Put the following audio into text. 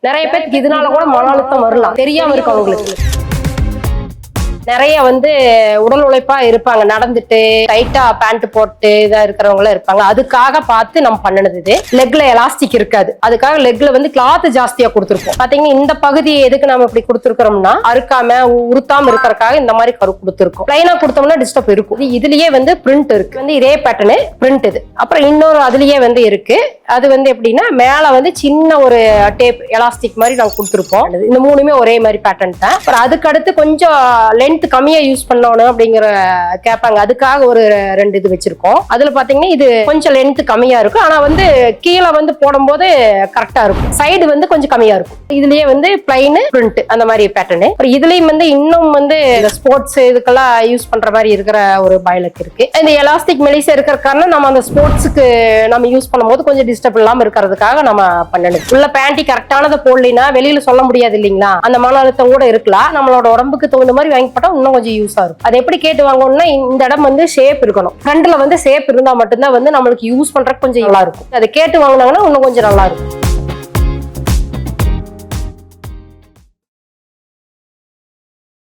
நிறைய பேருக்கு இதனால கூட மன அழுத்தம் வரலாம், தெரியாம இருக்கு அவங்களுக்கு. நிறைய உடல் உழைப்பா இருப்பாங்க, நடந்துட்டு டைட்டா பேண்ட் போட்டு இதா இருக்கிறவங்க இருப்பாங்க. அதுக்காக பார்த்து நம்ம பண்ணினது இது. லெக்ல எலாஸ்டிக் இருக்காது, அதுக்காக லெக்ல கிளாத் ஜாஸ்தியா கொடுத்துருப்போம். பாத்தீங்கன்னா இந்த பகுதி எதுக்கு நம்ம இப்படி கொடுத்துருக்கோம்னா அறுக்காம உருத்தாம இருக்கிறதுக்காக இந்த மாதிரி கரு கொடுத்துருக்கோம். பிளைனா கொடுத்தோம்னா டிஸ்டர்ப் இருக்கும். இதுலயே பிரிண்ட் இருக்கு, இதே பேட்டர்னு பிரிண்ட் இது. அப்புறம் இன்னொரு அதுலயே இருக்கு. அது எப்படின்னா மேல சின்ன ஒரு டேப் எலாஸ்டிக் மாதிரி நாங்க கொடுத்துருப்போம். இந்த மூணுமே ஒரே மாதிரி பேட்டர்ன் தான். அப்புறம் அதுக்கு அடுத்து கொஞ்சம் லென்த் கம்மியா யூஸ் பண்ணணும் அப்படிங்கிற கேட்பாங்க, அதுக்காக ஒரு 2 இது வச்சிருக்கோம். அதுல பாத்தீங்கன்னா இது கொஞ்சம் லென்த் கம்மியா இருக்கும், ஆனா கீழே போடும்போது கரெக்டா இருக்கும். சைடு கொஞ்சம் கம்மியா இருக்கும். இதுலயே பிளைன் பிரிண்ட் அந்த மாதிரி பேட்டர்னு. இதுலயும் இன்னும் ஸ்போர்ட்ஸ் இதுக்கெல்லாம் யூஸ் பண்ற மாதிரி இருக்கிற ஒரு பயலுக்கு இருக்கு. இந்த எலாஸ்டிக் மெலிசா இருக்கிற காரணம் நம்ம அந்த ஸ்போர்ட்ஸுக்கு நம்ம யூஸ் பண்ணும்போது கொஞ்சம் டிஸ்டர்ப் இல்லாம இருக்கிறதுக்காக நம்ம பண்ணணும். உள்ள பேண்டி கரெக்டானதை போடலைன்னா வெளியில சொல்ல முடியாது இல்லைங்களா, அந்த மன அழுத்தம் கூட இருக்கலாம். நம்மளோட உடம்புக்கு தகுந்த மாதிரி வாங்கி போட்டா இன்னும் கொஞ்சம் யூஸா இருக்கும். அது எப்படி கேட்டு வாங்கணும்னா இந்த இடம் ஷேப் இருக்கணும். ஃப்ரண்ட்ல ஷேப் இருந்தா மட்டும்தான் நம்மளுக்கு யூஸ் பண்றதுக்கு கொஞ்சம் நல்லா இருக்கும். அதை கேட்டு வாங்கினாங்கன்னா இன்னும் கொஞ்சம் நல்லா இருக்கும்.